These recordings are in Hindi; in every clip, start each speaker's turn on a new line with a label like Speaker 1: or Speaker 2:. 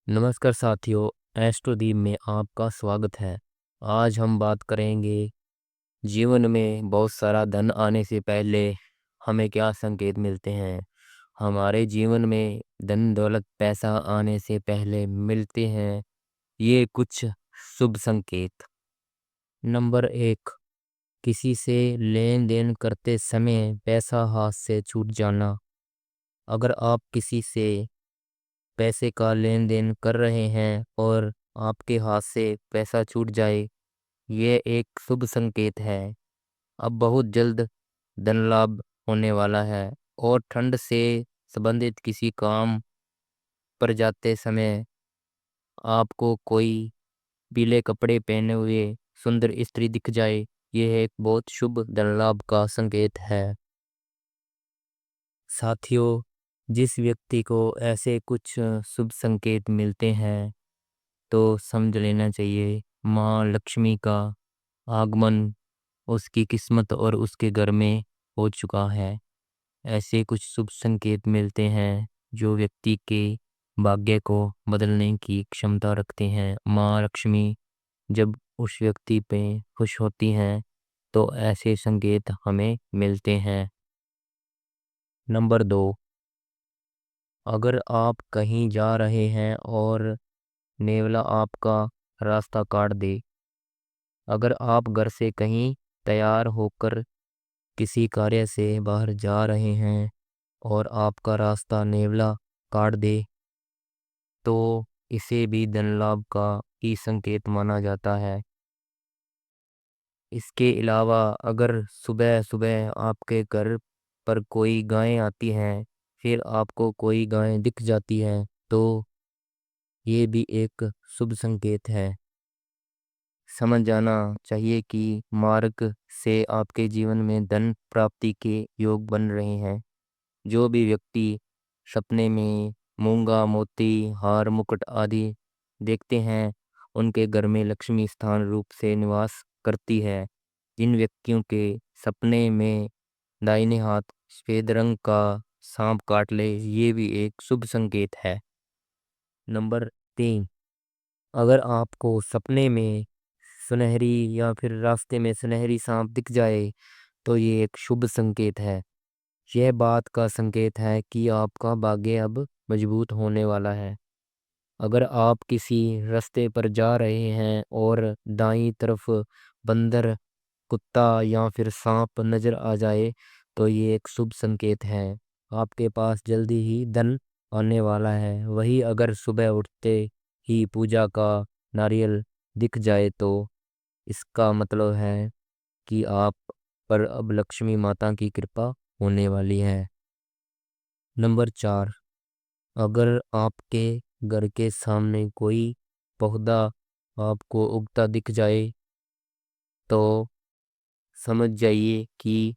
Speaker 1: नमस्कार साथियों, एस्ट्रोदीप में आपका स्वागत है। आज हम बात करेंगे जीवन में बहुत सारा धन आने से पहले हमें क्या संकेत मिलते हैं। हमारे जीवन में धन दौलत पैसा आने से पहले मिलते हैं ये कुछ शुभ संकेत। नंबर 1, किसी से लेन देन करते समय पैसा हाथ से छूट जाना। अगर आप किसी से पैसे का लेन देन कर रहे हैं और आपके हाथ से पैसा छूट जाए, ये एक शुभ संकेत है। अब बहुत जल्द धन लाभ होने वाला है। और ठंड से संबंधित किसी काम पर जाते समय आपको कोई पीले कपड़े पहने हुए सुंदर स्त्री दिख जाए, यह एक बहुत शुभ धन लाभ का संकेत है। साथियों, जिस व्यक्ति को ऐसे कुछ शुभ संकेत मिलते हैं तो समझ लेना चाहिए माँ लक्ष्मी का आगमन उसकी किस्मत और उसके घर में हो चुका है। ऐसे कुछ शुभ संकेत मिलते हैं जो व्यक्ति के भाग्य को बदलने की क्षमता रखते हैं। माँ लक्ष्मी जब उस व्यक्ति पे खुश होती हैं तो ऐसे संकेत हमें मिलते हैं। नंबर 2, अगर आप कहीं जा रहे हैं और नेवला आपका रास्ता काट दे। अगर आप घर से कहीं तैयार होकर किसी कार्य से बाहर जा रहे हैं और आपका रास्ता नेवला काट दे तो इसे भी धन लाभ का ही संकेत माना जाता है। इसके अलावा अगर सुबह सुबह आपके घर पर कोई गायें आती हैं, फिर आपको कोई गायें दिख जाती हैं तो ये भी एक शुभ संकेत है। समझ जाना चाहिए कि मार्ग से आपके जीवन में धन प्राप्ति के योग बन रहे हैं। जो भी व्यक्ति सपने में मूंगा मोती हार मुकुट आदि देखते हैं उनके घर में लक्ष्मी स्थान रूप से निवास करती है। जिन व्यक्तियों के सपने में दाहिने हाथ सफेद रंग का सांप काट ले, ये भी एक शुभ संकेत है। नंबर 3, अगर आपको सपने में सुनहरी या फिर रास्ते में सुनहरी सांप दिख जाए तो ये एक शुभ संकेत है। यह बात का संकेत है कि आपका भाग्य अब मजबूत होने वाला है। अगर आप किसी रास्ते पर जा रहे हैं और दाईं तरफ बंदर कुत्ता या फिर सांप नजर आ जाए तो ये एक शुभ संकेत है। आपके पास जल्दी ही धन आने वाला है। वही अगर सुबह उठते ही पूजा का नारियल दिख जाए तो इसका मतलब है कि आप पर अब लक्ष्मी माता की कृपा होने वाली है। नंबर 4, अगर आपके घर के सामने कोई पौधा आपको उगता दिख जाए तो समझ जाइए कि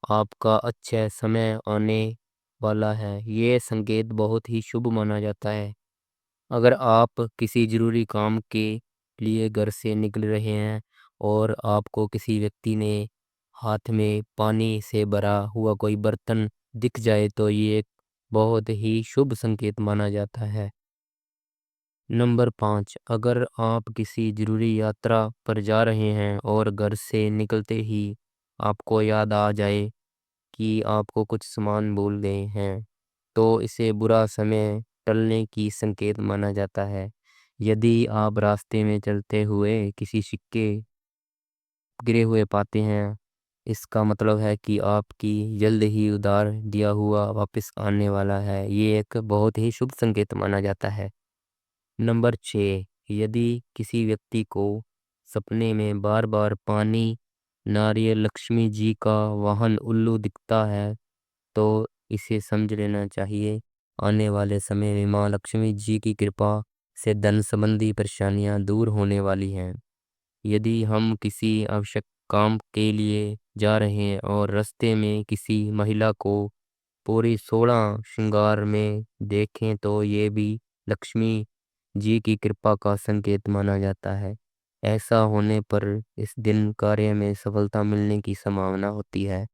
Speaker 1: आपका अच्छा समय आने वाला है। ये संकेत बहुत ही शुभ माना जाता है। अगर आप किसी जरूरी काम के लिए घर से निकल रहे हैं और आपको किसी व्यक्ति ने हाथ में पानी से भरा हुआ कोई बर्तन दिख जाए तो ये एक बहुत ही शुभ संकेत माना जाता है। नंबर 5, अगर आप किसी जरूरी यात्रा पर जा रहे हैं और घर से निकलते ही आपको याद आ जाए कि आपको कुछ सामान भूल गए हैं तो इसे बुरा समय टलने की संकेत माना जाता है। यदि आप रास्ते में चलते हुए किसी सिक्के गिरे हुए पाते हैं, इसका मतलब है कि आपकी जल्द ही उधार दिया हुआ वापस आने वाला है। ये एक बहुत ही शुभ संकेत माना जाता है। नंबर 6, यदि किसी व्यक्ति को सपने में बार बार पानी नारियल लक्ष्मी जी का वाहन उल्लू दिखता है तो इसे समझ लेना चाहिए आने वाले समय में माँ लक्ष्मी जी की कृपा से धन संबंधी परेशानियां दूर होने वाली हैं। यदि हम किसी आवश्यक काम के लिए जा रहे हैं और रास्ते में किसी महिला को पूरी 16 श्रृंगार में देखें तो ये भी लक्ष्मी जी की कृपा का संकेत माना जाता है। ऐसा होने पर इस दिन कार्य में सफलता मिलने की संभावना होती है।